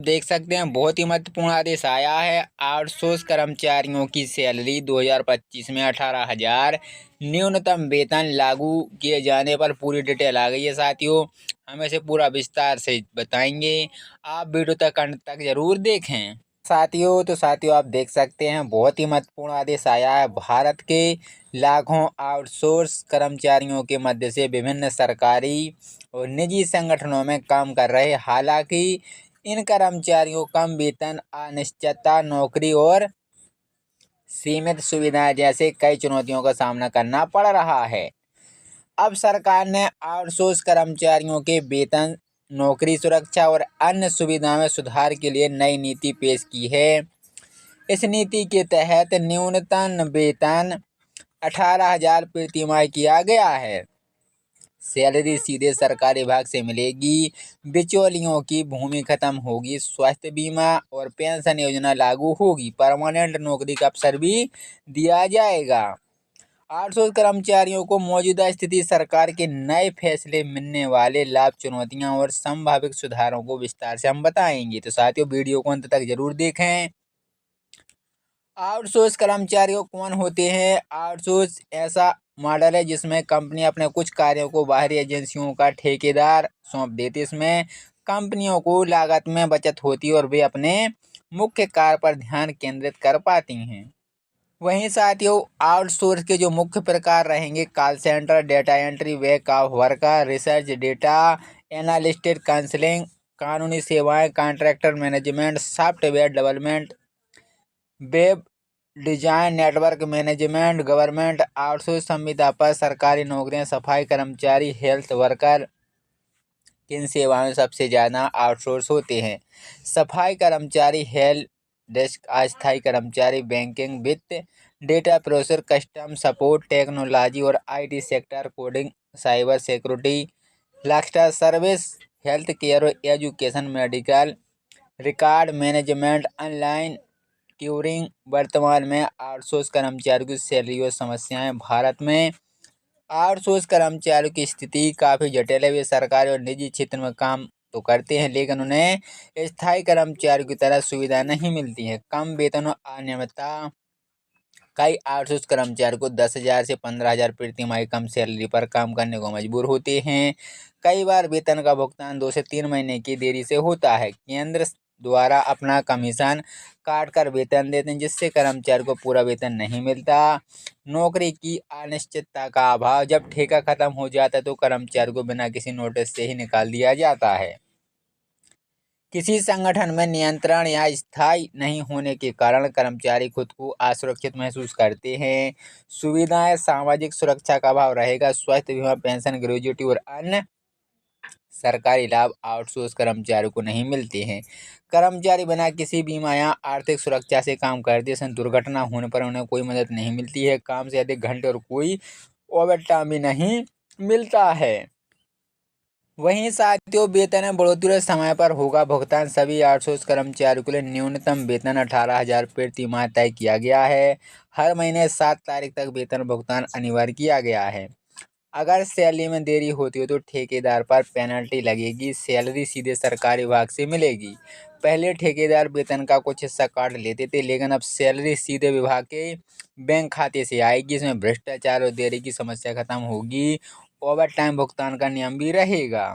देख सकते हैं बहुत ही महत्वपूर्ण आदेश आया है। आउटसोर्स कर्मचारियों की सैलरी 2025 में 18,000 न्यूनतम वेतन लागू किए जाने पर पूरी डिटेल आ गई है साथियों। हम इसे पूरा विस्तार से बताएंगे, आप वीडियो तक अंत तक जरूर देखें साथियों आप देख सकते हैं बहुत ही महत्वपूर्ण आदेश आया है। भारत के लाखों आउटसोर्स कर्मचारियों के मध्य से विभिन्न सरकारी और निजी संगठनों में काम कर रहे, हालांकि इन कर्मचारियों को कम वेतन, अनिश्चितता, नौकरी और सीमित सुविधाएं जैसे कई चुनौतियों का सामना करना पड़ रहा है। अब सरकार ने आउटसोर्स कर्मचारियों के वेतन, नौकरी सुरक्षा और अन्य सुविधाओं में सुधार के लिए नई नीति पेश की है। इस नीति के तहत न्यूनतम वेतन 18,000 प्रति माह किया गया है। सैलरी सीधे सरकारी विभाग से मिलेगी, बिचौलियों की भूमि खत्म होगी, स्वास्थ्य बीमा और पेंशन योजना लागू होगी, परमानेंट नौकरी का अवसर भी दिया जाएगा। आउटसोर्स कर्मचारियों को मौजूदा स्थिति, सरकार के नए फैसले, मिलने वाले लाभ, चुनौतियां और संभावित सुधारों को विस्तार से हम बताएंगे। तो साथियों वीडियो को अंत तक जरूर देखें। आउटसोर्स कर्मचारियों कौन होते हैं? आउटसोर्स ऐसा मॉडल है जिसमें कंपनी अपने कुछ कार्यों को बाहरी एजेंसियों का ठेकेदार सौंप देती है। इसमें कंपनियों को लागत में बचत होती है और वे अपने मुख्य कार्य पर ध्यान केंद्रित कर पाती हैं। वहीं साथियों आउटसोर्स के जो मुख्य प्रकार रहेंगे, call centre, data entry, back of worker, research, data analyst, counselling, कानूनी सेवाएं, contractor management, software development, web design, network management, government outsource संविदा पर सरकारी नौकरियां, सफाई कर्मचारी, हेल्थ वर्कर। किन सेवाओं में सबसे ज़्यादा आउटसोर्स होते हैं? सफाई कर्मचारी, हेल्प डेस्क, अस्थायी कर्मचारी, बैंकिंग, वित्त, data processor, custom support, technology और IT sector, coding, cyber security, लैक्सटर सर्विस, हेल्थ केयर और education, medical, record management, online tutoring. वर्तमान में आउटसोर्स कर्मचारियों की सैलरी और समस्याएं। भारत में आउटसोर्स कर्मचारियों की स्थिति काफ़ी जटिल है। वे सरकारी और निजी क्षेत्र में काम तो करते हैं, लेकिन उन्हें स्थायी कर्मचारियों की तरह सुविधा नहीं मिलती है। कम वेतन और अनियमितता। कई आउटसोर्स कर्मचारी को 10,000 से 15,000 प्रति माह कम सैलरी पर काम करने को मजबूर होते हैं। कई बार वेतन का भुगतान 2 से 3 महीने की देरी से होता है। केंद्र द्वारा अपना कमीशन काट कर वेतन देते हैं, जिससे कर्मचारी को पूरा वेतन नहीं मिलता। नौकरी की अनिश्चितता का अभाव। जब ठेका खत्म हो जाता है तो कर्मचारी को बिना किसी नोटिस से ही निकाल दिया जाता है। किसी संगठन में नियंत्रण या स्थायी नहीं होने के कारण कर्मचारी खुद को असुरक्षित महसूस करते हैं। सुविधाएं, सामाजिक सुरक्षा का अभाव रहेगा। स्वास्थ्य बीमा, पेंशन, ग्रेजुएटी और अन्य सरकारी लाभ आउटसोर्स कर्मचारियों को नहीं मिलते हैं। कर्मचारी बिना किसी बीमा या आर्थिक सुरक्षा से काम करते हैं। दुर्घटना होने पर उन्हें कोई मदद नहीं मिलती है। काम से अधिक घंटे और कोई ओवरटाइम भी नहीं मिलता है। वहीं साथियों वेतन में बढ़ोतरी और समय पर होगा भुगतान। सभी आउटसोर्स कर्मचारियों के लिए न्यूनतम वेतन 18,000 प्रति माह तय किया गया है। हर महीने 7 तारीख तक वेतन भुगतान अनिवार्य किया गया है। अगर सैलरी में देरी होती हो तो ठेकेदार पर पेनल्टी लगेगी। सैलरी सीधे सरकारी विभाग से मिलेगी। पहले ठेकेदार वेतन का कुछ हिस्सा काट लेते थे, लेकिन अब सैलरी सीधे विभाग के बैंक खाते से आएगी। इसमें भ्रष्टाचार और देरी की समस्या खत्म होगी। ओवर टाइम भुगतान का नियम भी रहेगा।